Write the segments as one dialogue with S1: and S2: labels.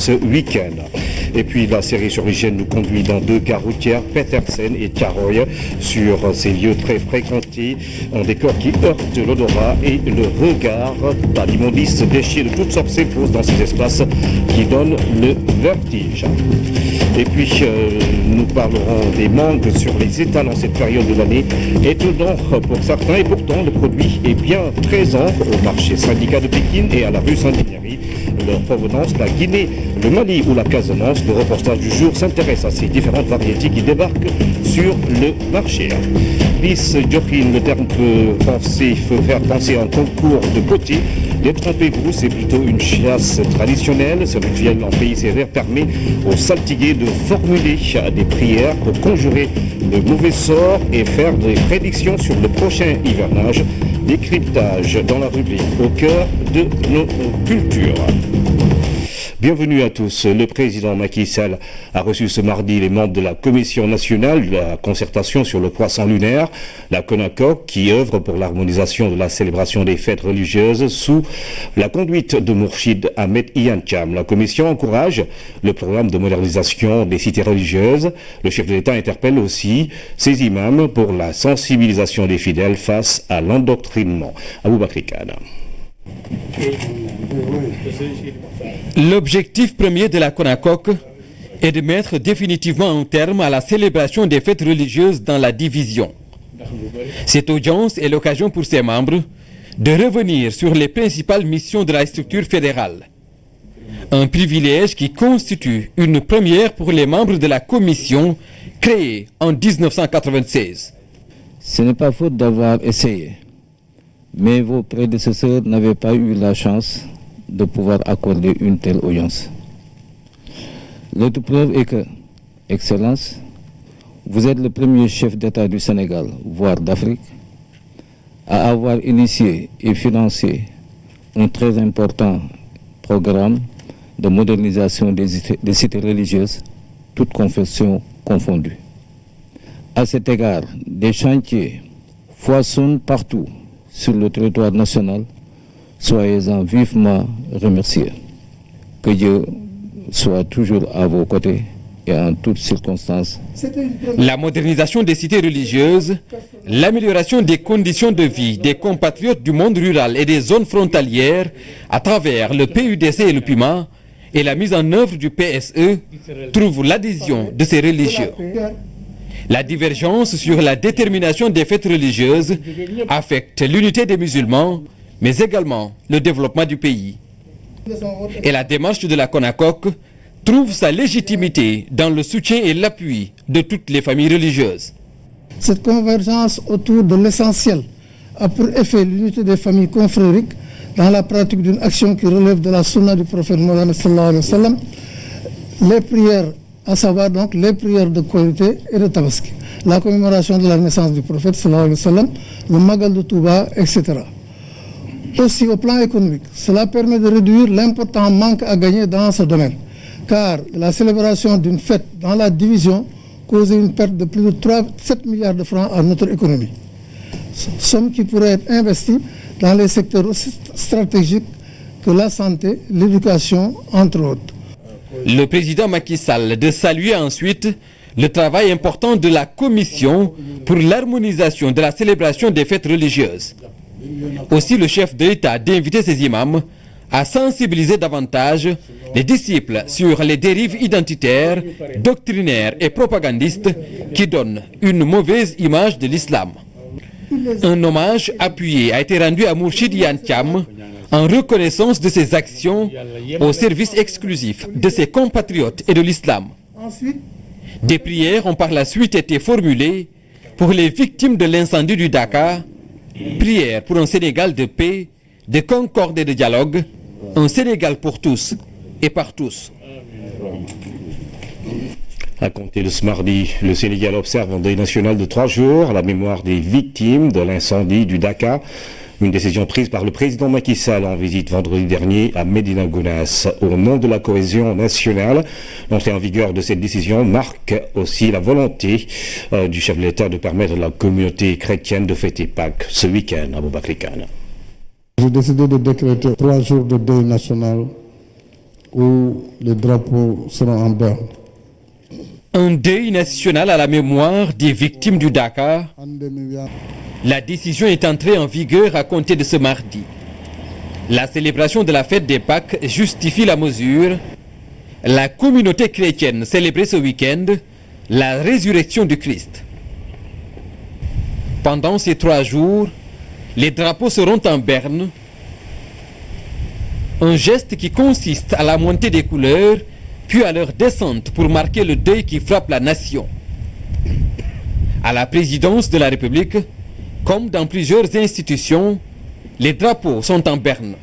S1: ce week-end. Et puis la série sur l'hygiène nous conduit dans deux gares routières, Petersen et Caroy, sur ces lieux très fréquentés, un décor qui heurte l'odorat et le regard. Pas d'immondices, déchets de toutes sortes s'éposent dans ces espaces qui donnent le vertige. Et puis nous parlerons des manques sur les étals en cette période de l'année, étonnant pour certains, et pourtant le produit est bien présent au marché syndicat de Pékin et à la rue Saint-Denis. Leur provenance, la Guinée, le Mali ou la Casamance. Le reportage du jour s'intéresse à ces différentes variétés qui débarquent sur le marché. Bis Jokin, le terme peut faire penser à un concours de beauté. Détrompez-vous, c'est plutôt une chasse traditionnelle. Ce rituel en pays sévère permet aux saltigués de formuler des prières pour conjurer le mauvais sort et faire des prédictions sur le prochain hivernage. Décryptage dans la rubrique au cœur de nos cultures. Bienvenue à tous. Le président Macky Sall a reçu ce mardi les membres de la Commission nationale de la concertation sur le croissant lunaire, la CONACOC, qui œuvre pour l'harmonisation de la célébration des fêtes religieuses sous la conduite de Mourchid Ahmed Iyane-Thiam. La Commission encourage le programme de modernisation des cités religieuses. Le chef de l'État interpelle aussi ses imams pour la sensibilisation des fidèles face à l'endoctrinement. Aboubakri Kane.
S2: L'objectif premier de la CONACOC est de mettre définitivement un terme à la célébration des fêtes religieuses dans la division. Cette audience est l'occasion pour ses membres de revenir sur les principales missions de la structure fédérale. Un privilège qui constitue une première pour les membres de la commission créée en 1996.
S3: Ce n'est pas faute d'avoir essayé, mais vos prédécesseurs n'avaient pas eu la chance de pouvoir accorder une telle audience. L'autre preuve est que, Excellence, vous êtes le premier chef d'État du Sénégal, voire d'Afrique, à avoir initié et financé un très important programme de modernisation des cités religieuses, toutes confessions confondues. À cet égard, des chantiers foisonnent partout sur le territoire national. Soyez-en vivement remerciés. Que Dieu soit toujours à vos côtés et en toutes circonstances.
S2: La modernisation des cités religieuses, l'amélioration des conditions de vie des compatriotes du monde rural et des zones frontalières à travers le PUDC et le PUMA et la mise en œuvre du PSE trouvent l'adhésion de ces religieux. La divergence sur la détermination des fêtes religieuses affecte l'unité des musulmans, mais également le développement du pays. Et la démarche de la CONACOC trouve sa légitimité dans le soutien et l'appui de toutes les familles religieuses.
S4: Cette convergence autour de l'essentiel a pour effet l'unité des familles confrériques dans la pratique d'une action qui relève de la sunna du prophète Mohammed sallallahu alayhi wa sallam, les prières, à savoir donc les prières de Korité et de Tabaski, la commémoration de la naissance du prophète sallallahu alayhi wa sallam, le Magal de Touba, etc. Aussi au plan économique, cela permet de réduire l'important manque à gagner dans ce domaine, car la célébration d'une fête dans la division causait une perte de plus de 7 milliards de francs à notre économie, somme qui pourrait être investie dans les secteurs aussi stratégiques que la santé, l'éducation, entre autres.
S2: Le président Macky Sall de saluer ensuite le travail important de la Commission pour l'harmonisation de la célébration des fêtes religieuses. Aussi le chef de l'État d'inviter ses imams à sensibiliser davantage les disciples sur les dérives identitaires, doctrinaires et propagandistes qui donnent une mauvaise image de l'islam. Un hommage appuyé a été rendu à Mourchid Iyane-Thiam en reconnaissance de ses actions au service exclusif de ses compatriotes et de l'islam. Des prières ont par la suite été formulées pour les victimes de l'incendie du Dakar, prières pour un Sénégal de paix, de concorde et de dialogue, un Sénégal pour tous et par tous.
S1: À compter de ce mardi, le Sénégal observe un deuil national de 3 jours à la mémoire des victimes de l'incendie du Dakar. Une décision prise par le président Macky Sall en visite vendredi dernier à Médina Gounass. Au nom de la cohésion nationale, l'entrée en vigueur de cette décision marque aussi la volonté du chef de l'État de permettre à la communauté chrétienne de fêter Pâques ce week-end à Aboubakri Kane.
S5: J'ai décidé de décréter 3 jours de deuil national où les drapeaux seront en berne.
S2: Un deuil national à la mémoire des victimes du Dakar. La décision est entrée en vigueur à compter de ce mardi. La célébration de la fête des Pâques justifie la mesure. La communauté chrétienne célébrait ce week-end la résurrection du Christ. Pendant ces 3 jours, les drapeaux seront en berne. Un geste qui consiste à la montée des couleurs, puis à leur descente pour marquer le deuil qui frappe la nation. À la présidence de la République, comme dans plusieurs institutions, les drapeaux sont en berne.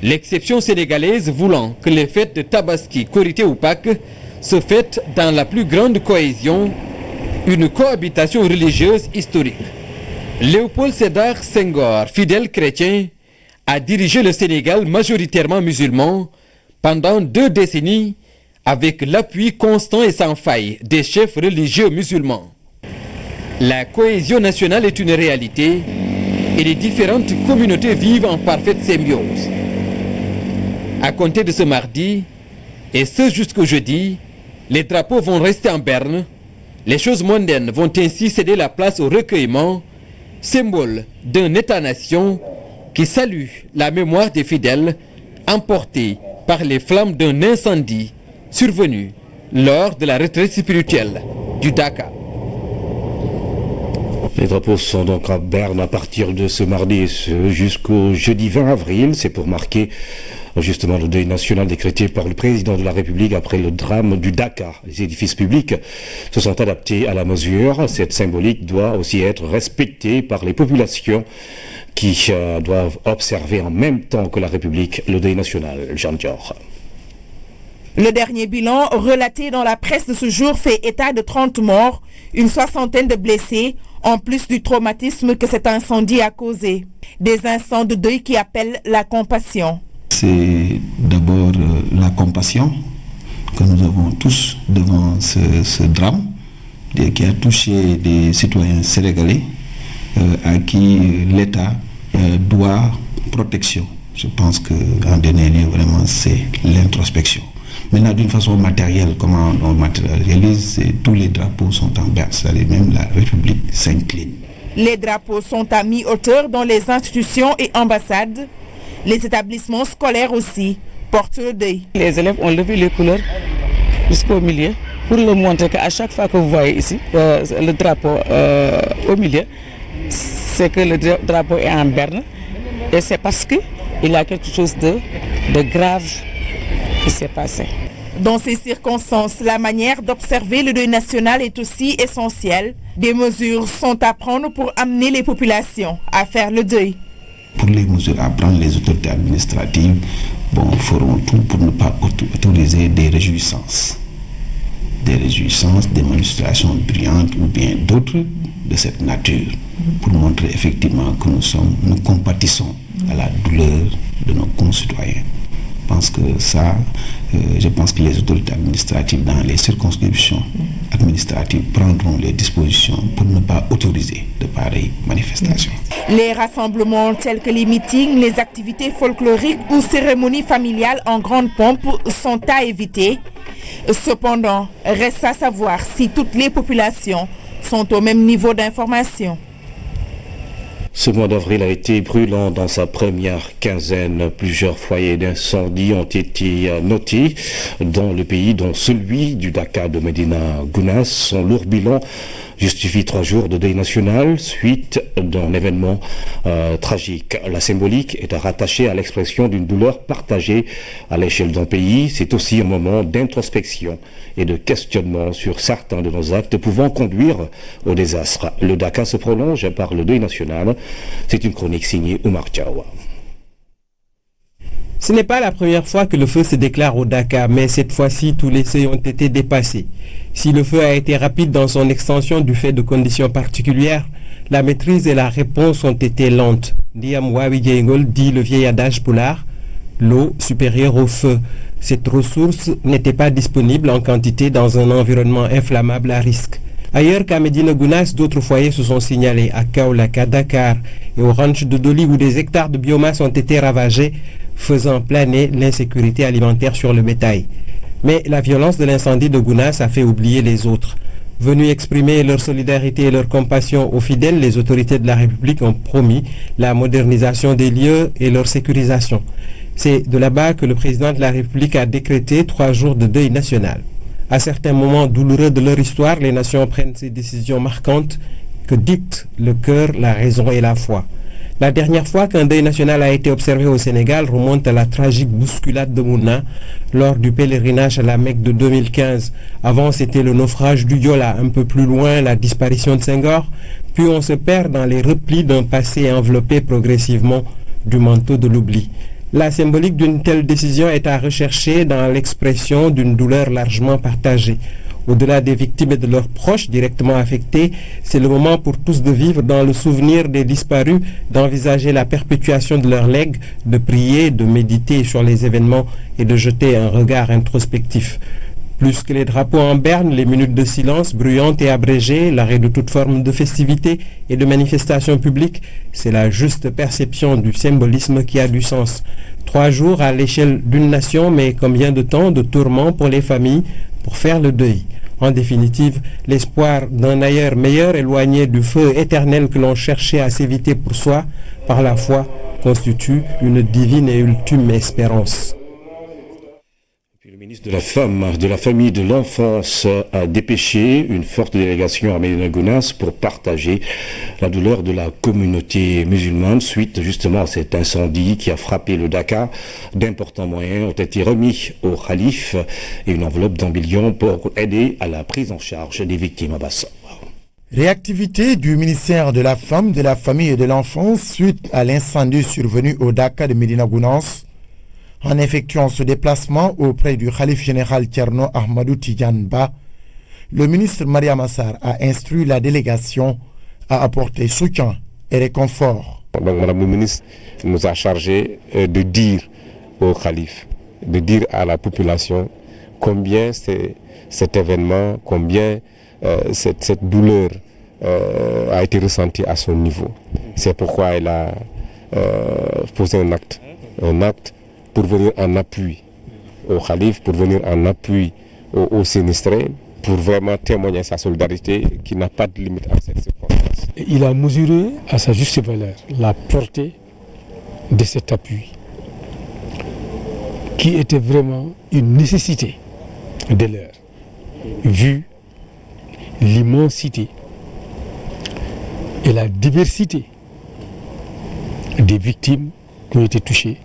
S2: L'exception sénégalaise voulant que les fêtes de Tabaski, Korité ou Pâques se fêtent dans la plus grande cohésion, une cohabitation religieuse historique. Léopold Sédar Senghor, fidèle chrétien, a dirigé le Sénégal majoritairement musulman pendant 2 décennies avec l'appui constant et sans faille des chefs religieux musulmans. La cohésion nationale est une réalité et les différentes communautés vivent en parfaite symbiose. À compter de ce mardi, et ce jusqu'au jeudi, les drapeaux vont rester en berne. Les choses mondaines vont ainsi céder la place au recueillement, symbole d'un État-nation qui salue la mémoire des fidèles emportés par les flammes d'un incendie survenu lors de la retraite spirituelle du Dakar.
S1: Les drapeaux sont donc en berne à partir de ce mardi et ce jusqu'au jeudi 20 avril. C'est pour marquer justement le deuil national décrété par le président de la République après le drame du Dakar. Les édifices publics se sont adaptés à la mesure. Cette symbolique doit aussi être respectée par les populations qui doivent observer en même temps que la République le deuil national. Jean Dior.
S6: Le dernier bilan relaté dans la presse de ce jour fait état de 30 morts, une 60aine de blessés, en plus du traumatisme que cet incendie a causé. Des instants de deuil qui appellent la compassion.
S7: C'est d'abord la compassion que nous avons tous devant ce drame qui a touché des citoyens sénégalais à qui l'État doit protection. Je pense qu'en dernier lieu, vraiment, c'est l'introspection. Maintenant, d'une façon matérielle, comment on matérialise, tous les drapeaux sont en berne, c'est-à-dire même la République s'incline.
S6: Les drapeaux sont à mi-hauteur dans les institutions et ambassades. Les établissements scolaires aussi portent le deuil.
S8: Les élèves ont levé les couleurs jusqu'au milieu pour leur montrer qu'à chaque fois que vous voyez ici le drapeau au milieu, c'est que le drapeau est en berne et c'est parce qu'il y a quelque chose de grave qui s'est passé.
S6: Dans ces circonstances, la manière d'observer le deuil national est aussi essentielle. Des mesures sont à prendre pour amener les populations à faire le deuil.
S7: Pour les mesures à prendre, les autorités administratives feront tout pour ne pas autoriser des réjouissances, des manifestations brillantes ou bien d'autres de cette nature, pour montrer effectivement que nous compatissons à la douleur de nos concitoyens. Je pense que les autorités administratives dans les circonscriptions administratives prendront les dispositions pour ne pas autoriser de pareilles manifestations.
S6: Les rassemblements tels que les meetings, les activités folkloriques ou cérémonies familiales en grande pompe sont à éviter. Cependant, reste à savoir si toutes les populations sont au même niveau d'information.
S1: Ce mois d'avril a été brûlant dans sa première quinzaine. Plusieurs foyers d'incendie ont été notés dans le pays, dont celui du Dakar de Medina Gounass. Son lourd bilan justifie 3 jours de deuil national suite d'un événement tragique. La symbolique est rattachée à l'expression d'une douleur partagée à l'échelle d'un pays. C'est aussi un moment d'introspection et de questionnement sur certains de nos actes pouvant conduire au désastre. Le Dakar se prolonge par le deuil national. C'est une chronique signée Oumar Diawa.
S9: Ce n'est pas la première fois que le feu se déclare au Dakar, mais cette fois-ci, tous les seuils ont été dépassés. Si le feu a été rapide dans son extension du fait de conditions particulières, la maîtrise et la réponse ont été lentes. Diam Wawi Diengol dit le vieil adage poulard, l'eau supérieure au feu. Cette ressource n'était pas disponible en quantité dans un environnement inflammable à risque. Ailleurs qu'à Medina Gounass, d'autres foyers se sont signalés à Kaolaka, Dakar et au ranch de Doli où des hectares de biomasse ont été ravagés. faisant planer l'insécurité alimentaire sur le bétail. Mais la violence de l'incendie de Gounass a fait oublier les autres. Venus exprimer leur solidarité et leur compassion aux fidèles, les autorités de la République ont promis la modernisation des lieux et leur sécurisation. C'est de là-bas que le président de la République a décrété 3 jours de deuil national. À certains moments douloureux de leur histoire, les nations prennent ces décisions marquantes que dictent le cœur, la raison et la foi. La dernière fois qu'un deuil national a été observé au Sénégal remonte à la tragique bousculade de Mouna lors du pèlerinage à la Mecque de 2015. Avant, c'était le naufrage du Yola, un peu plus loin, la disparition de Senghor, puis on se perd dans les replis d'un passé enveloppé progressivement du manteau de l'oubli. La symbolique d'une telle décision est à rechercher dans l'expression d'une douleur largement partagée. Au-delà des victimes et de leurs proches directement affectés, c'est le moment pour tous de vivre dans le souvenir des disparus, d'envisager la perpétuation de leurs legs, de prier, de méditer sur les événements et de jeter un regard introspectif. Plus que les drapeaux en berne, les minutes de silence bruyantes et abrégées, l'arrêt de toute forme de festivité et de manifestation publique, c'est la juste perception du symbolisme qui a du sens. 3 jours à l'échelle d'une nation, mais combien de temps de tourments pour les familles pour faire le deuil. En définitive, l'espoir d'un ailleurs meilleur éloigné du feu éternel que l'on cherchait à s'éviter pour soi, par la foi, constitue une divine et ultime espérance.
S1: Le ministre de la Femme, de la Famille, de l'Enfance a dépêché une forte délégation à Médina Gounass pour partager la douleur de la communauté musulmane suite justement à cet incendie qui a frappé le Dakar. D'importants moyens ont été remis au Khalif et une enveloppe d'1 million pour aider à la prise en charge des victimes à Bassa.
S10: Réactivité du ministère de la Femme, de la Famille et de l'Enfance suite à l'incendie survenu au Dakar de Médina Gounass. En effectuant ce déplacement auprès du Khalif général Thierno Ahmadou Tidiane Ba, le ministre Mariama Sarr a instruit la délégation à apporter soutien et réconfort.
S11: Donc Madame le ministre nous a chargé de dire au Khalif, de dire à la population combien cet événement, combien cette douleur a été ressentie à son niveau. C'est pourquoi elle a posé un acte pour venir en appui au Khalif, pour venir en appui aux sinistrés, pour vraiment témoigner sa solidarité qui n'a pas de limite à cette circonstance.
S12: Il a mesuré à sa juste valeur la portée de cet appui, qui était vraiment une nécessité de l'heure, vu l'immensité et la diversité des victimes qui ont été touchées,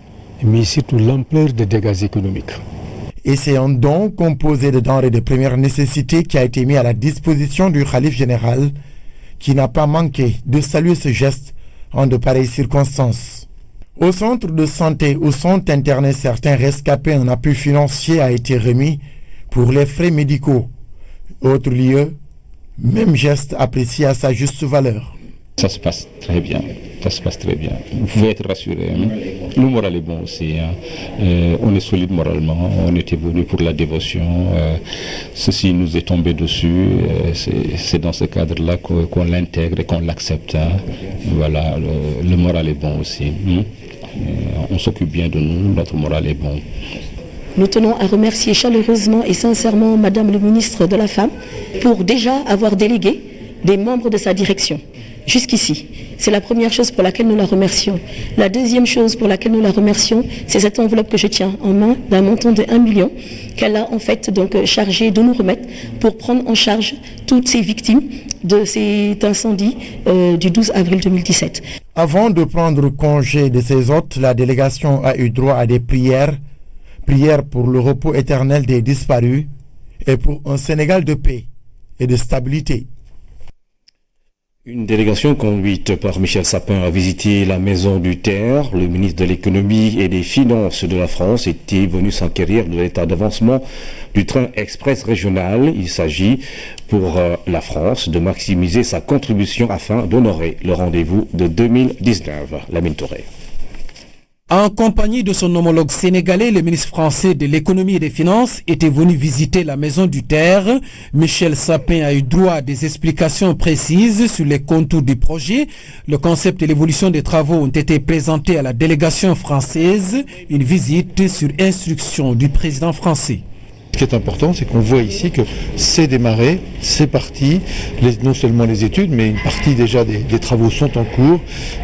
S12: mais surtout l'ampleur des dégâts économiques.
S10: Et c'est un don composé de denrées de première nécessité qui a été mis à la disposition du Khalif général, qui n'a pas manqué de saluer ce geste en de pareilles circonstances. Au centre de santé où sont internés certains rescapés, un appui financier a été remis pour les frais médicaux. Autre lieu, même geste apprécié à sa juste valeur.
S13: Ça se passe très bien. Ça se passe très bien. Vous pouvez être rassuré. Hein. Le moral est bon aussi. Hein. On est solide moralement. On était venu pour la dévotion. Ceci nous est tombé dessus. C'est dans ce cadre-là qu'on l'intègre et qu'on l'accepte. Hein. Voilà. Le moral est bon aussi. Hein. On s'occupe bien de nous. Notre moral est bon.
S14: Nous tenons à remercier chaleureusement et sincèrement Madame le ministre de la Femme pour déjà avoir délégué des membres de sa direction. Jusqu'ici, c'est la première chose pour laquelle nous la remercions. La deuxième chose pour laquelle nous la remercions, c'est cette enveloppe que je tiens en main d'un montant de 1 million qu'elle a en fait donc chargé de nous remettre pour prendre en charge toutes ces victimes de cet incendie du 12 avril 2017.
S10: Avant de prendre congé de ses hôtes, la délégation a eu droit à des prières pour le repos éternel des disparus et pour un Sénégal de paix et de stabilité.
S1: Une délégation conduite par Michel Sapin a visité la Maison du Terre. Le ministre de l'économie et des finances de la France était venu s'enquérir de l'état d'avancement du train express régional. Il s'agit pour la France de maximiser sa contribution afin d'honorer le rendez-vous de 2019. Lamine Touré.
S15: En compagnie de son homologue sénégalais, le ministre français de l'économie et des finances était venu visiter la maison du terre. Michel Sapin a eu droit à des explications précises sur les contours du projet. Le concept et l'évolution des travaux ont été présentés à la délégation française. Une visite sur instruction du président français.
S16: Ce qui est important, c'est qu'on voit ici que c'est démarré, c'est parti, non seulement les études, mais une partie déjà des travaux sont en cours.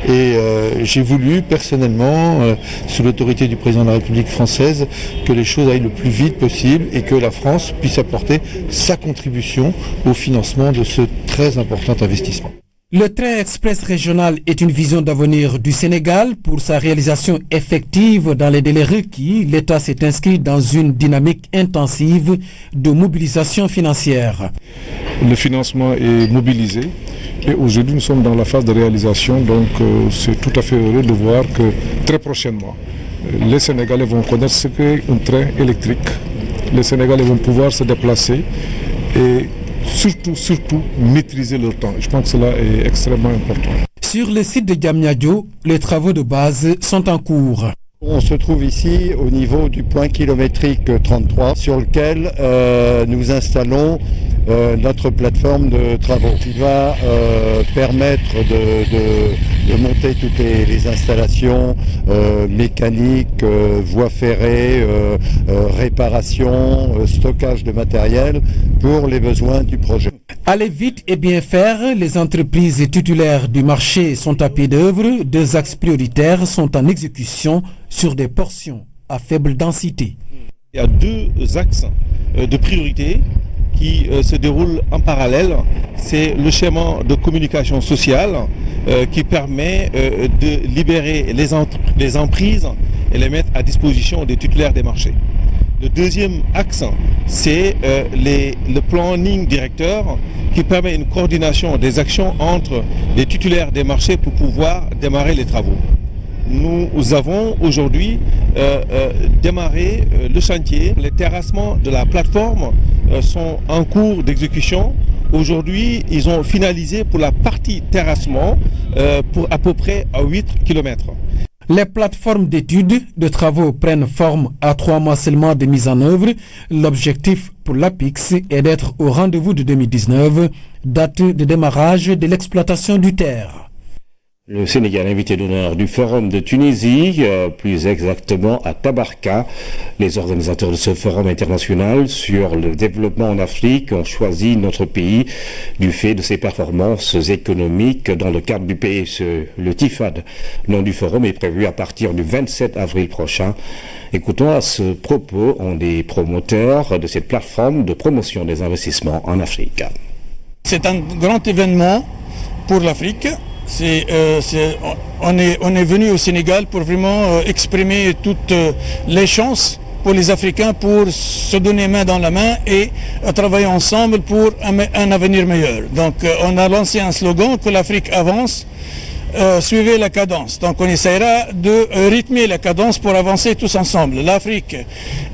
S16: Et j'ai voulu personnellement, sous l'autorité du président de la République française, que les choses aillent le plus vite possible et que la France puisse apporter sa contribution au financement de ce très important investissement.
S15: Le train express régional est une vision d'avenir du Sénégal. Pour sa réalisation effective dans les délais requis, l'État s'est inscrit dans une dynamique intensive de mobilisation financière.
S17: Le financement est mobilisé et aujourd'hui nous sommes dans la phase de réalisation, donc c'est tout à fait heureux de voir que très prochainement, les Sénégalais vont connaître ce qu'est un train électrique. Les Sénégalais vont pouvoir se déplacer et surtout maîtriser leur temps. Je pense que cela est extrêmement important.
S15: Sur le site de Diamniadio, les travaux de base sont en cours.
S18: On se trouve ici au niveau du point kilométrique 33 sur lequel nous installons notre plateforme de travaux qui va permettre de monter toutes les installations mécaniques, voies ferrées, réparation, stockage de matériel pour les besoins du projet.
S15: Aller vite et bien faire, les entreprises titulaires du marché sont à pied d'œuvre. 2 axes prioritaires sont en exécution sur des portions à faible densité.
S19: Il y a 2 axes de priorité qui se déroulent en parallèle. C'est le schéma de communication sociale qui permet de libérer les emprises et les mettre à disposition des titulaires des marchés. Le deuxième axe, c'est le planning directeur qui permet une coordination des actions entre les titulaires des marchés pour pouvoir démarrer les travaux. Nous avons aujourd'hui démarré le chantier. Les terrassements de la plateforme sont en cours d'exécution. Aujourd'hui, ils ont finalisé pour la partie terrassement pour à peu près 8 km.
S15: Les plateformes d'études de travaux prennent forme à 3 mois seulement de mise en œuvre. L'objectif pour l'APIX est d'être au rendez-vous de 2019, date de démarrage de l'exploitation du terre.
S1: Le Sénégal, invité d'honneur du Forum de Tunisie, plus exactement à Tabarka. Les organisateurs de ce forum international sur le développement en Afrique ont choisi notre pays du fait de ses performances économiques dans le cadre du PSE. Le TIFAD, nom du forum, est prévu à partir du 27 avril prochain. Écoutons à ce propos un des promoteurs de cette plateforme de promotion des investissements en Afrique.
S20: C'est un grand événement pour l'Afrique. On est venu au Sénégal pour vraiment exprimer toutes les chances pour les Africains pour se donner main dans la main et travailler ensemble pour un avenir meilleur. Donc on a lancé un slogan que l'Afrique avance, suivez la cadence. Donc on essaiera de rythmer la cadence pour avancer tous ensemble. L'Afrique,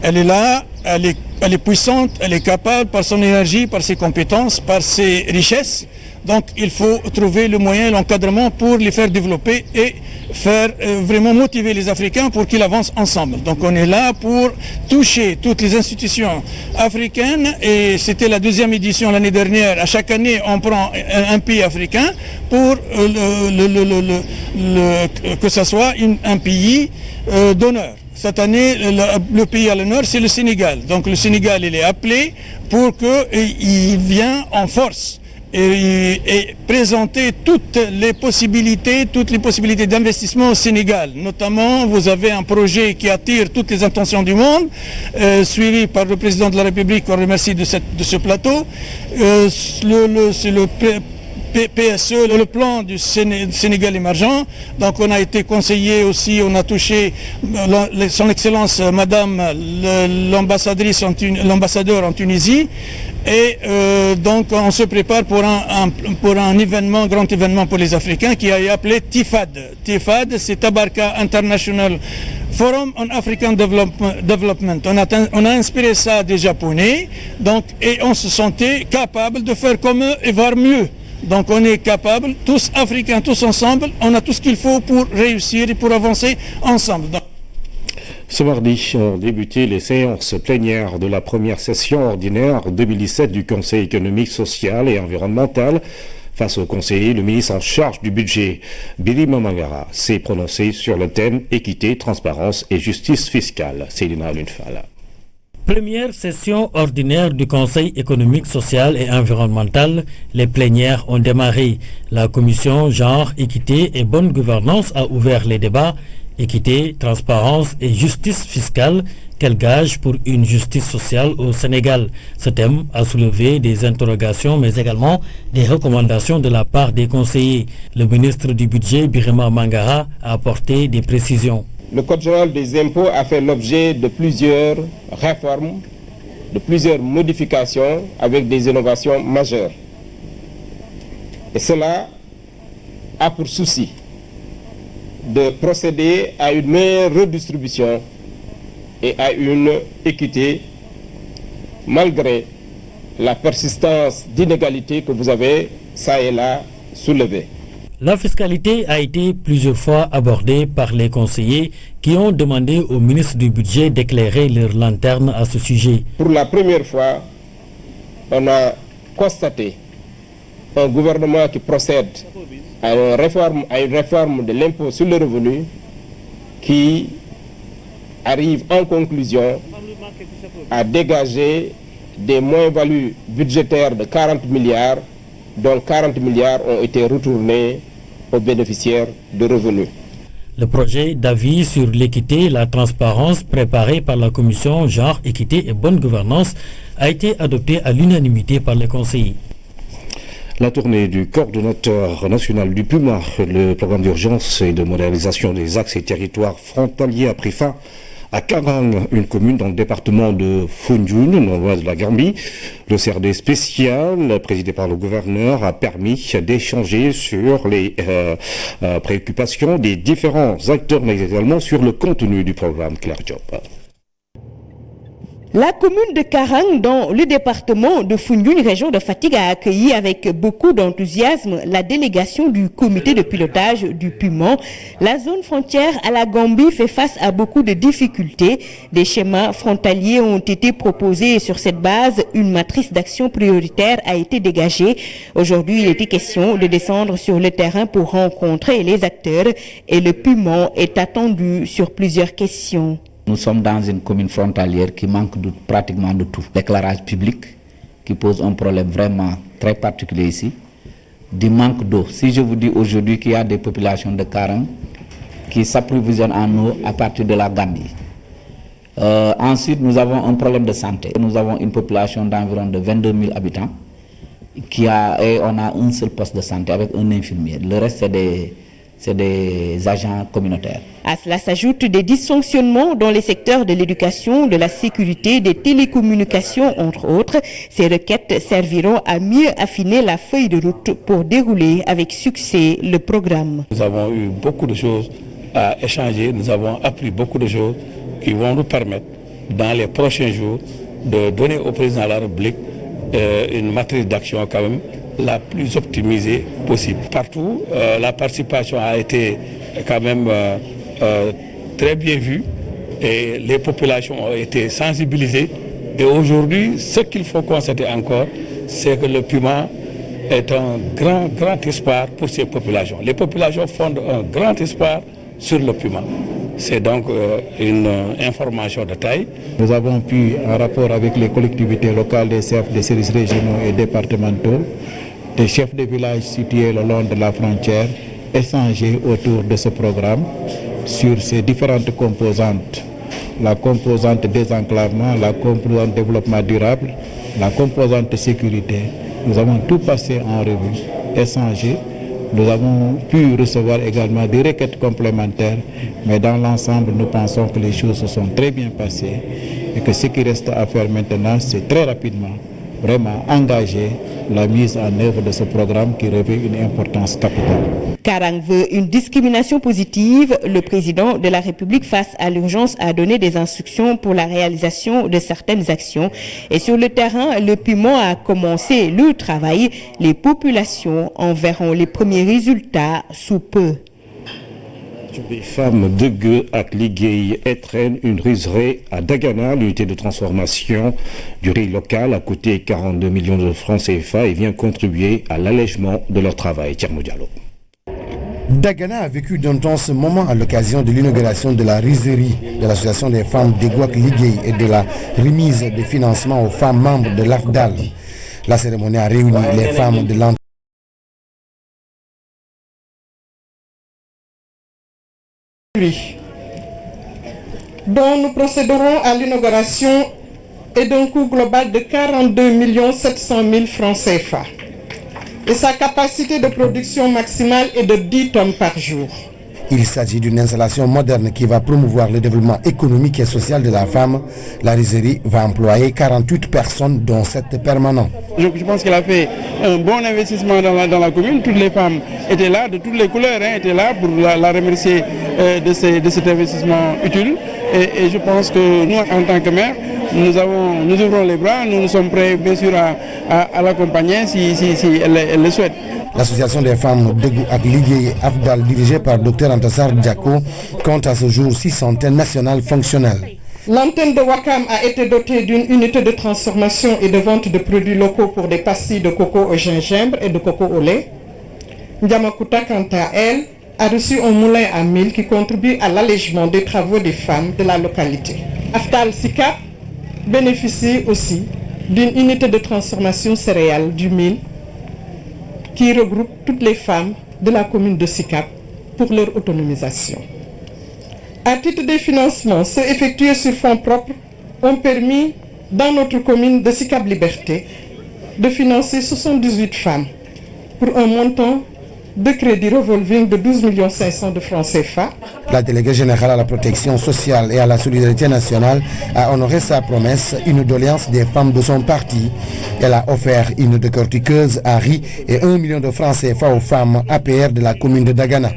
S20: elle est là, elle est puissante, elle est capable par son énergie, par ses compétences, par ses richesses. Donc il faut trouver le moyen, l'encadrement pour les faire développer et faire vraiment motiver les Africains pour qu'ils avancent ensemble. Donc on est là pour toucher toutes les institutions africaines et c'était la 2e édition l'année dernière. À chaque année, on prend un pays africain pour que ce soit un pays d'honneur. Cette année, le pays à l'honneur, c'est le Sénégal. Donc le Sénégal, il est appelé pour qu'il vienne en force. Et présenter toutes les possibilités d'investissement au Sénégal. Notamment, vous avez un projet qui attire toutes les attentions du monde, suivi par le président de la République, qu'on remercie de ce plateau. C'est le PSE, le plan du Sénégal émergent. Donc on a été conseillé aussi, on a touché son Excellence Madame l'ambassadeur en Tunisie. Et donc on se prépare pour un événement, grand événement pour les Africains qui est appelé TIFAD. TIFAD, c'est Tabarka International Forum on African Development. On a inspiré ça des Japonais, donc, et on se sentait capable de faire comme eux et voire mieux. Donc on est capable, tous Africains, tous ensemble, on a tout ce qu'il faut pour réussir et pour avancer ensemble. Donc,
S1: Ce mardi ont débuté les séances plénières de la première session ordinaire 2017 du Conseil économique, social et environnemental. Face au conseiller, le ministre en charge du budget, Birima Mangara, s'est prononcé sur le thème équité, transparence et justice fiscale. Célina Lunfala.
S21: Première session ordinaire du Conseil économique, social et environnemental, les plénières ont démarré. La commission genre, équité et bonne gouvernance a ouvert les débats. Équité, transparence et justice fiscale, quel gage pour une justice sociale au Sénégal? Ce thème a soulevé des interrogations mais également des recommandations de la part des conseillers. Le ministre du budget, Birima Mangara, a apporté des précisions.
S22: Le Code général des impôts a fait l'objet de plusieurs réformes, de plusieurs modifications avec des innovations majeures. Et cela a pour souci de procéder à une meilleure redistribution et à une équité malgré la persistance d'inégalités que vous avez ça et là soulevées.
S21: La fiscalité a été plusieurs fois abordée par les conseillers qui ont demandé au ministre du budget d'éclairer leur lanterne à ce sujet.
S22: Pour la première fois, on a constaté un gouvernement qui procède à une réforme de l'impôt sur le revenu qui arrive en conclusion à dégager des moins-values budgétaires de 40 milliards, dont 40 milliards ont été retournés aux bénéficiaires de revenus.
S21: Le projet d'avis sur l'équité et la transparence préparé par la commission genre, équité et bonne gouvernance a été adopté à l'unanimité par les conseillers.
S1: La tournée du coordonnateur national du PUMA, le programme d'urgence et de modernisation des axes et territoires frontaliers, a pris fin à Karang, une commune dans le département de Foundiougne, nord-ouest de la Gambie. Le CRD spécial, présidé par le gouverneur, a permis d'échanger sur les préoccupations des différents acteurs, mais également sur le contenu du programme. Claire Diop.
S23: La commune de Karang, dans le département de Foundiougne, région de Fatick, a accueilli avec beaucoup d'enthousiasme la délégation du comité de pilotage du PUMA. La zone frontière à la Gambie fait face à beaucoup de difficultés. Des schémas frontaliers ont été proposés et sur cette base, une matrice d'action prioritaire a été dégagée. Aujourd'hui, il était question de descendre sur le terrain pour rencontrer les acteurs et le PUMA est attendu sur plusieurs questions.
S24: Nous sommes dans une commune frontalière qui manque pratiquement de tout. L'éclairage public qui pose un problème vraiment très particulier ici. Du manque d'eau. Si je vous dis aujourd'hui qu'il y a des populations de Karang qui s'approvisionnent en eau à partir de la Gambie. Ensuite, nous avons un problème de santé. Nous avons une population d'environ de 22 000 habitants et on a un seul poste de santé avec un infirmier. Le reste, c'est des agents communautaires.
S23: À cela s'ajoutent des dysfonctionnements dans les secteurs de l'éducation, de la sécurité, des télécommunications, entre autres. Ces requêtes serviront à mieux affiner la feuille de route pour dérouler avec succès le programme.
S25: Nous avons eu beaucoup de choses à échanger, nous avons appris beaucoup de choses qui vont nous permettre, dans les prochains jours, de donner au président de la République une matrice d'action quand même la plus optimisée possible. Partout, la participation a été quand même très bien vue et les populations ont été sensibilisées. Et aujourd'hui, ce qu'il faut constater encore, c'est que le PUMA est un grand espoir pour ces populations. Les populations fondent un grand espoir sur le PUMA. C'est donc une information de taille.
S26: Nous avons pu, en rapport avec les collectivités locales, des chefs des services régionaux et départementaux, des chefs de village situés le long de la frontière, échanger autour de ce programme sur ses différentes composantes. La composante désenclavement, la composante développement durable, la composante sécurité. Nous avons tout passé en revue, échangé. Nous avons pu recevoir également des requêtes complémentaires, mais dans l'ensemble, nous pensons que les choses se sont très bien passées et que ce qui reste à faire maintenant, c'est très rapidement vraiment engager la mise en œuvre de ce programme qui revêt une importance capitale.
S23: Karang veut une discrimination positive. Le président de la République, face à l'urgence, a donné des instructions pour la réalisation de certaines actions. Et sur le terrain, le PUMA a commencé le travail. Les populations en verront les premiers résultats sous peu.
S1: Les femmes de Gueux à Liguey étrennent une rizerie à Dagana, l'unité de transformation du riz local a coûté 42 millions de francs CFA et vient contribuer à l'allègement de leur travail. Thierno Diallo.
S2: Dagana a vécu d'intenses moments à l'occasion de l'inauguration de la rizerie de l'association des femmes de Guac-Liguey et de la remise de financement aux femmes membres de l'AFDAL. La cérémonie a réuni les femmes de l'entreprise
S3: dont nous procéderons à l'inauguration est d'un coût global de 42 700 000 francs CFA. Et sa capacité de production maximale est de 10 tonnes par jour.
S2: Il s'agit d'une installation moderne qui va promouvoir le développement économique et social de la femme. La rizerie va employer 48 personnes, dont 7 permanents.
S4: Je pense qu'elle a fait un bon investissement dans la commune. Toutes les femmes étaient là, de toutes les couleurs, étaient là pour la remercier de cet investissement utile. Et je pense que nous, en tant que maire, nous ouvrons les bras, nous sommes prêts bien sûr à l'accompagner si elle le souhaite.
S2: L'association des femmes de Guac-Liguey AFDAL, dirigée par Dr Antassar Diako, compte à ce jour 6 antennes nationales fonctionnelles.
S3: L'antenne de Wakam a été dotée d'une unité de transformation et de vente de produits locaux pour des pastilles de coco au gingembre et de coco au lait. Ndiamakuta, quant à elle, a reçu un moulin à mil qui contribue à l'allègement des travaux des femmes de la localité. AFDAL SICAP bénéficie aussi d'une unité de transformation céréales du mil qui regroupe toutes les femmes de la commune de Sicap pour leur autonomisation. À titre de financement, ceux effectués sur fonds propres ont permis, dans notre commune de Sicap Liberté, de financer 78 femmes pour un montant de crédit revolving de 12 500 000 de francs CFA.
S2: La déléguée générale à la protection sociale et à la solidarité nationale a honoré sa promesse, une doléance des femmes de son parti. Elle a offert une décortiqueuse à riz et 1 million de francs CFA aux femmes APR de la commune de Dagana.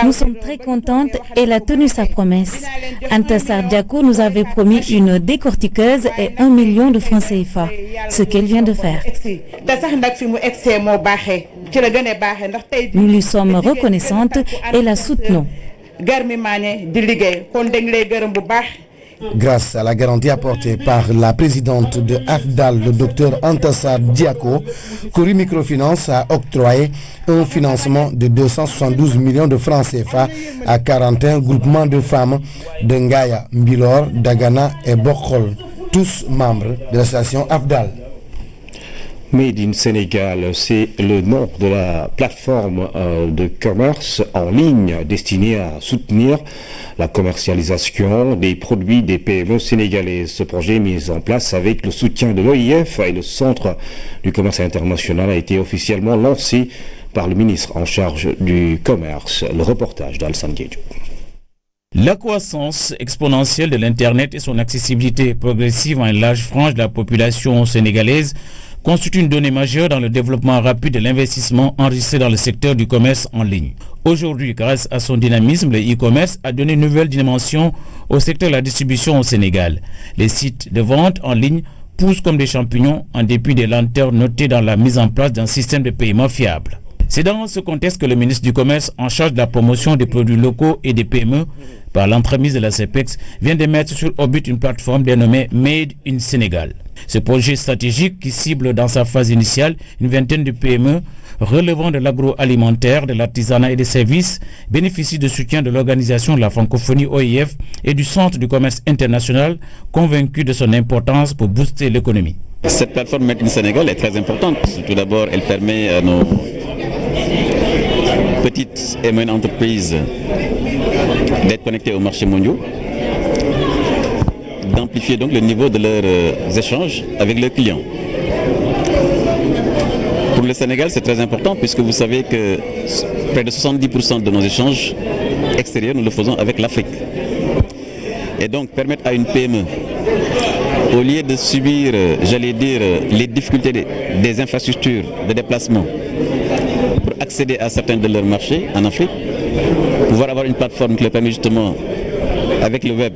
S5: Nous sommes très contentes. Elle a tenu sa promesse. Antassar Diako nous avait promis une décortiqueuse et 1 million de francs CFA, ce qu'elle vient de faire. Nous lui sommes reconnaissantes et la soutenons.
S2: Grâce à la garantie apportée par la présidente de AFDAL, le docteur Antassar Diako, Cori Microfinance a octroyé un financement de 272 millions de francs CFA à 41 groupements de femmes de Ngaya, Mbilor, Dagana et Bokhol, tous membres de l'association AFDAL.
S1: Made in Sénégal, c'est le nom de la plateforme de commerce en ligne destinée à soutenir la commercialisation des produits des PME sénégalaises. Ce projet mis en place avec le soutien de l'OIF et le Centre du commerce international a été officiellement lancé par le ministre en charge du commerce. Le reportage d'Alsan Guedjo.
S7: La croissance exponentielle de l'Internet et son accessibilité progressive à une large frange de la population sénégalaise constitue une donnée majeure dans le développement rapide de l'investissement enregistré dans le secteur du commerce en ligne. Aujourd'hui, grâce à son dynamisme, le e-commerce a donné une nouvelle dimension au secteur de la distribution au Sénégal. Les sites de vente en ligne poussent comme des champignons en dépit des lenteurs notées dans la mise en place d'un système de paiement fiable. C'est dans ce contexte que le ministre du Commerce en charge de la promotion des produits locaux et des PME par l'entremise de la CEPEX vient de mettre sur orbite une plateforme dénommée Made in Sénégal. Ce projet stratégique qui cible dans sa phase initiale une vingtaine de PME relevant de l'agroalimentaire, de l'artisanat et des services bénéficie de soutien de l'organisation de la francophonie OIF et du Centre du commerce international, convaincu de son importance pour booster l'économie.
S8: Cette plateforme Made in Sénégal est très importante. Tout d'abord, elle permet à nos petites et moyennes entreprises d'être connectées aux marchés mondiaux, d'amplifier donc le niveau de leurs échanges avec leurs clients. Pour le Sénégal, c'est très important puisque vous savez que près de 70% de nos échanges extérieurs, nous le faisons avec l'Afrique. Et donc permettre à une PME, au lieu de subir, j'allais dire, les difficultés des infrastructures de déplacement pour accéder à certains de leurs marchés en Afrique, pouvoir avoir une plateforme qui leur permet justement, avec le web,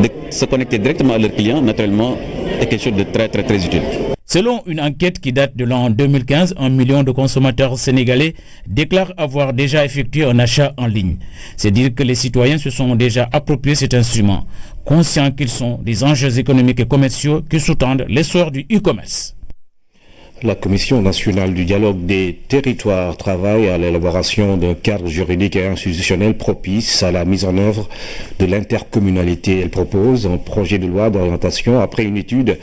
S8: de se connecter directement à leurs clients, naturellement, est quelque chose de très utile.
S7: Selon une enquête qui date de l'an 2015, 1 million de consommateurs sénégalais déclarent avoir déjà effectué un achat en ligne. C'est dire que les citoyens se sont déjà appropriés cet instrument, conscients qu'ils sont des enjeux économiques et commerciaux qui sous-tendent l'essor du e-commerce.
S1: La Commission nationale du dialogue des territoires travaille à l'élaboration d'un cadre juridique et institutionnel propice à la mise en œuvre de l'intercommunalité. Elle propose un projet de loi d'orientation après une étude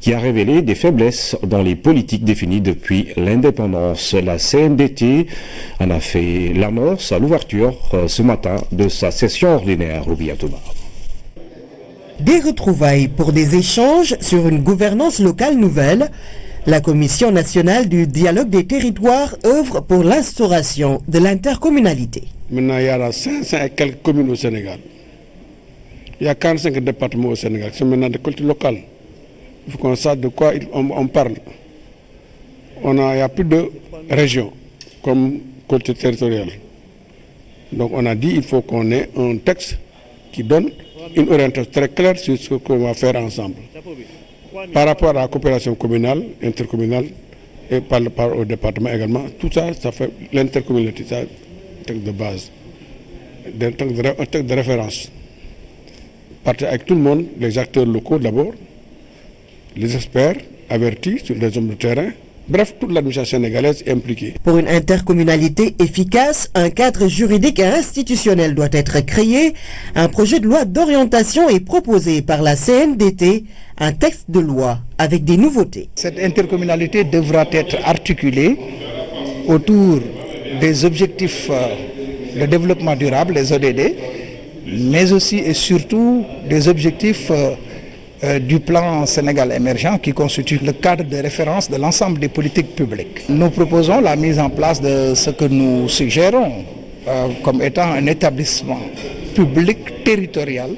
S1: qui a révélé des faiblesses dans les politiques définies depuis l'indépendance. La CNDT en a fait l'annonce à l'ouverture ce matin de sa session ordinaire. Louis Atouma.
S6: Des retrouvailles pour des échanges sur une gouvernance locale nouvelle. La Commission nationale du dialogue des territoires œuvre pour l'instauration de l'intercommunalité.
S9: Maintenant, il y a 500 et quelques communes au Sénégal. Il y a 45 départements au Sénégal. C'est maintenant des cultures locales. Il faut qu'on sache de quoi on parle. Il y a plus de régions comme culture territoriale. Donc on a dit qu'il faut qu'on ait un texte qui donne une orientation très claire sur ce qu'on va faire ensemble. Par rapport à la coopération communale, intercommunale et par rapport au département également, tout ça, ça fait l'intercommunalité, c'est un texte de base, un texte de référence. Partir avec tout le monde, les acteurs locaux d'abord, les experts avertis sur les hommes de terrain, bref, toute l'administration sénégalaise est impliquée.
S6: Pour une intercommunalité efficace, un cadre juridique et institutionnel doit être créé. Un projet de loi d'orientation est proposé par la CNDT, un texte de loi avec des nouveautés.
S11: Cette intercommunalité devra être articulée autour des objectifs de développement durable, les ODD, mais aussi et surtout des objectifs du plan Sénégal émergent qui constitue le cadre de référence de l'ensemble des politiques publiques. Nous proposons la mise en place de ce que nous suggérons comme étant un établissement public territorial,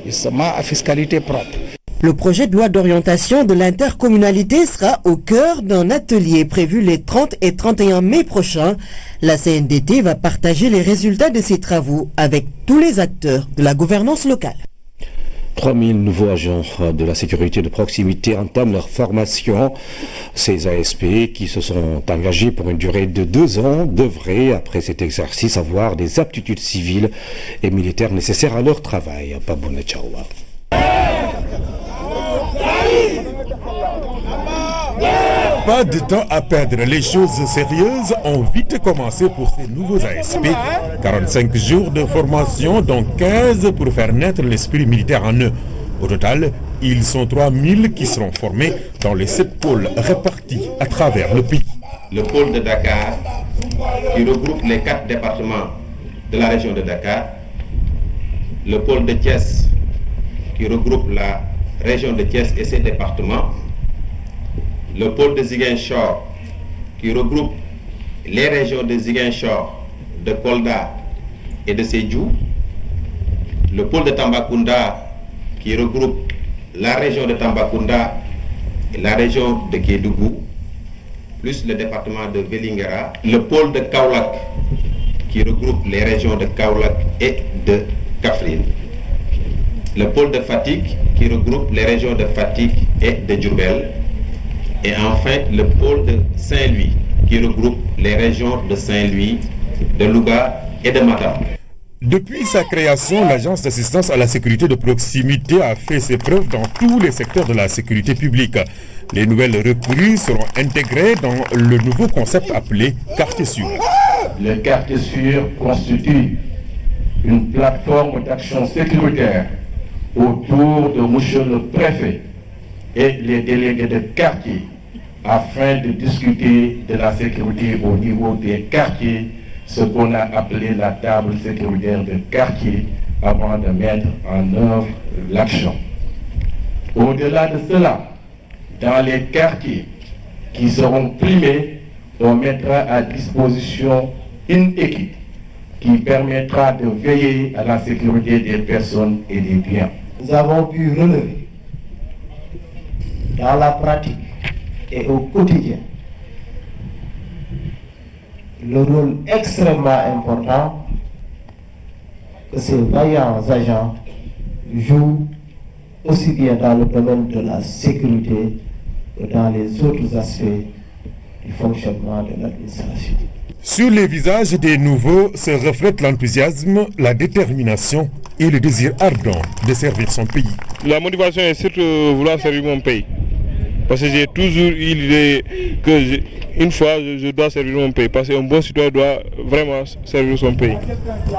S11: justement à fiscalité propre.
S6: Le projet de loi d'orientation de l'intercommunalité sera au cœur d'un atelier prévu les 30 et 31 mai prochains. La CNDT va partager les résultats de ses travaux avec tous les acteurs de la gouvernance locale.
S1: 3000 nouveaux agents de la sécurité de proximité entament leur formation. Ces ASP qui se sont engagés pour une durée de 2 ans devraient, après cet exercice, avoir des aptitudes civiles et militaires nécessaires à leur travail. Paboune Tchaoua.
S12: Pas de temps à perdre, les choses sérieuses ont vite commencé pour ces nouveaux ASP. 45 jours de formation, dont 15 pour faire naître l'esprit militaire en eux. Au total, ils sont 3000 qui seront formés dans les 7 pôles répartis à travers le pays.
S13: Le pôle de Dakar, qui regroupe les 4 départements de la région de Dakar. Le pôle de Thiès, qui regroupe la région de Thiès et ses départements. Le pôle de Ziguinchor, qui regroupe les régions de Ziguinchor, de Kolda et de Sédhiou. Le pôle de Tambacounda, qui regroupe la région de Tambacounda et la région de Kédougou, plus le département de Vélingara. Le pôle de Kaolack, qui regroupe les régions de Kaolack et de Kaffrine. Le pôle de Fatick, qui regroupe les régions de Fatick et de Diourbel. Et enfin, le pôle de Saint-Louis, qui regroupe les régions de Saint-Louis, de Louga et de Matam.
S12: Depuis sa création, l'Agence d'assistance à la sécurité de proximité a fait ses preuves dans tous les secteurs de la sécurité publique. Les nouvelles recrues seront intégrées dans le nouveau concept appelé Quartier Sûr.
S14: Le Quartier Sûr constitue une plateforme d'action sécuritaire autour de M. le Préfet et les délégués de quartier afin de discuter de la sécurité au niveau des quartiers, ce qu'on a appelé la table sécuritaire de quartier avant de mettre en œuvre l'action. Au-delà de cela, dans les quartiers qui seront primés, on mettra à disposition une équipe qui permettra de veiller à la sécurité des personnes et des biens.
S27: Nous avons pu relever dans la pratique et au quotidien le rôle extrêmement important que ces vaillants agents jouent aussi bien dans le domaine de la sécurité que dans les autres aspects du fonctionnement de l'administration.
S12: Sur les visages des nouveaux se reflète l'enthousiasme, la détermination et le désir ardent de servir son pays.
S10: La motivation est surtout vouloir servir mon pays. Parce que j'ai toujours eu l'idée qu'une fois je dois servir mon pays. Parce qu'un bon citoyen doit vraiment servir son pays.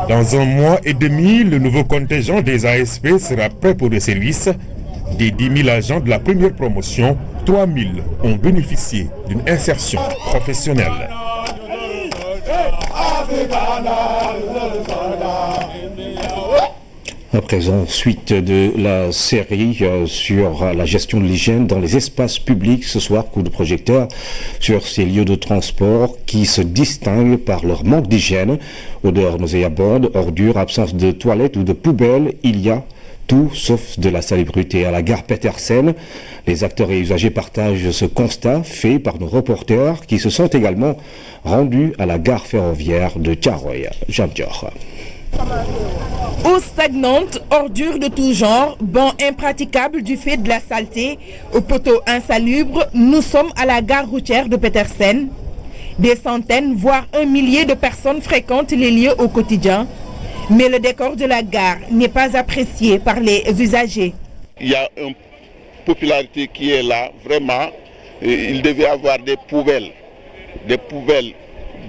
S12: Dans un mois et demi, le nouveau contingent des ASP sera prêt pour le service. Des 10 000 agents de la première promotion, 3 000 ont bénéficié d'une insertion professionnelle.
S1: À présent, suite de la série sur la gestion de l'hygiène dans les espaces publics. Ce soir, coup de projecteur sur ces lieux de transport qui se distinguent par leur manque d'hygiène. Odeur nauséabonde, ordures, absence de toilettes ou de poubelles. Il y a tout sauf de la salubrité. À la gare Petersen, les acteurs et usagers partagent ce constat fait par nos reporters qui se sont également rendus à la gare ferroviaire de Tiaroy. Jeanne Dior.
S15: Eau stagnante, ordures de tout genre, bancs impraticables du fait de la saleté, aux poteaux insalubres, nous sommes à la gare routière de Petersen. Des centaines, voire un millier de personnes fréquentent les lieux au quotidien. Mais le décor de la gare n'est pas apprécié par les usagers.
S16: Il y a une popularité qui est là, vraiment. Il devait y avoir des poubelles,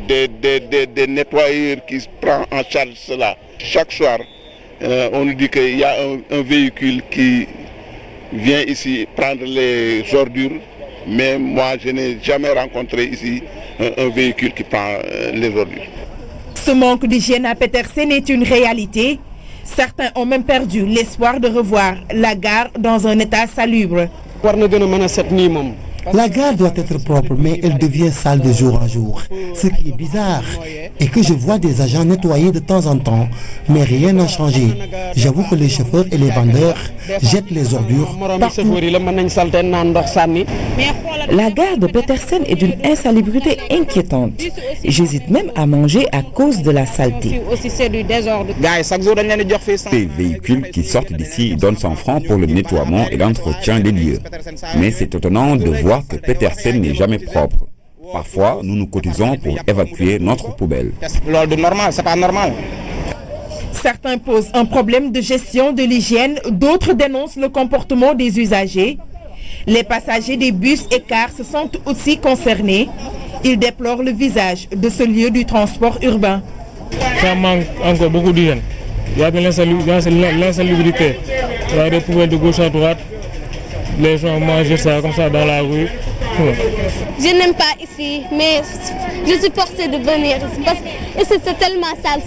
S16: des nettoyeurs qui prennent en charge cela. Chaque soir, on nous dit qu'il y a un véhicule qui vient ici prendre les ordures, mais moi je n'ai jamais rencontré ici un véhicule qui prend les ordures.
S15: Ce manque d'hygiène à Petersen est une réalité. Certains ont même perdu l'espoir de revoir la gare dans un état salubre.
S2: La gare doit être propre, mais elle devient sale de jour en jour. Ce qui est bizarre est que je vois des agents nettoyer de temps en temps, mais rien n'a changé. J'avoue que les chauffeurs et les vendeurs jettent les ordures partout.
S17: La gare de Petersen est d'une insalubrité inquiétante. J'hésite même à manger à cause de la saleté.
S18: Les véhicules qui sortent d'ici donnent 100 francs pour le nettoiement et l'entretien des lieux. Mais c'est étonnant de voir que Petersen n'est jamais propre. Parfois, nous nous cotisons pour évacuer notre poubelle.
S15: C'est pas normal. Certains posent un problème de gestion de l'hygiène, d'autres dénoncent le comportement des usagers. Les passagers des bus et cars se sentent aussi concernés. Ils déplorent le visage de ce lieu du transport urbain.
S10: Ça manque encore beaucoup d'hygiène. Il y a de l'insalubrité. Il y a des poubelles de gauche à droite. Les gens mangent ça comme ça dans la rue.
S19: Je n'aime pas ici, mais je suis forcée de venir parce que c'est tellement sale.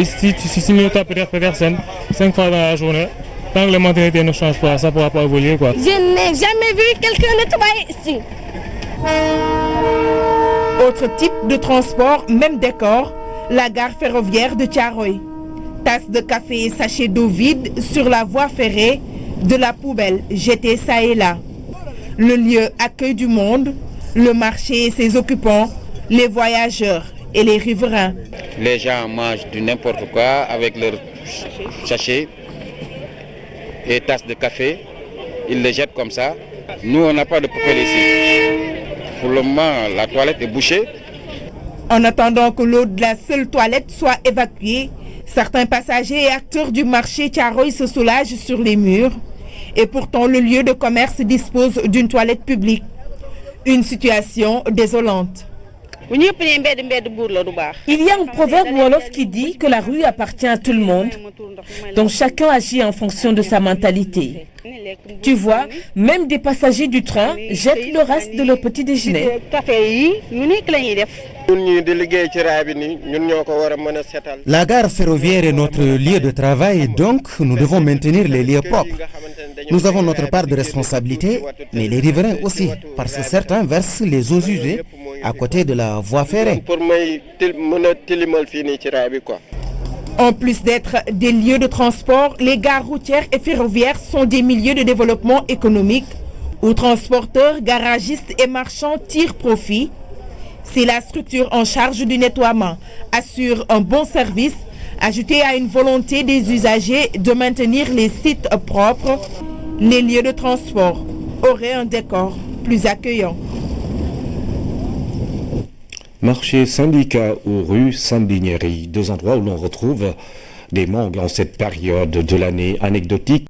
S10: Si nous tapons Petersen 5 fois dans la journée, tant que les mentalités ne changent pas, ça ne pourra pas évoluer.
S19: Je n'ai jamais vu quelqu'un nettoyer ici.
S15: Autre type de transport, même décor, la gare ferroviaire de Tiaroy. Tasses de café et sachets d'eau vide sur la voie ferrée, de la poubelle jetée ça et là. Le lieu accueille du monde, le marché et ses occupants, les voyageurs et les riverains.
S20: Les gens mangent du n'importe quoi avec leurs sachets et tasses de café. Ils les jettent comme ça. Nous, on n'a pas de poubelle ici. Pour le moment, la toilette est bouchée.
S15: En attendant que l'eau de la seule toilette soit évacuée, certains passagers et acteurs du marché Tiaroy se soulagent sur les murs. Et pourtant, le lieu de commerce dispose d'une toilette publique. Une situation désolante.
S17: Il y a un proverbe wolof qui dit que la rue appartient à tout le monde, donc chacun agit en fonction de sa mentalité. Tu vois, même des passagers du train jettent le reste de leur petit déjeuner.
S2: La gare ferroviaire est notre lieu de travail, donc nous devons maintenir les lieux propres. Nous avons notre part de responsabilité, mais les riverains aussi, parce que certains versent les eaux usées à côté de la voie ferrée.
S15: En plus d'être des lieux de transport, les gares routières et ferroviaires sont des milieux de développement économique où transporteurs, garagistes et marchands tirent profit. Si la structure en charge du nettoiement assure un bon service, ajouté à une volonté des usagers de maintenir les sites propres, les lieux de transport auraient un décor plus accueillant.
S1: Marché syndicat ou rue Saint-Dignéry, deux endroits où l'on retrouve des mangues en cette période de l'année anecdotique.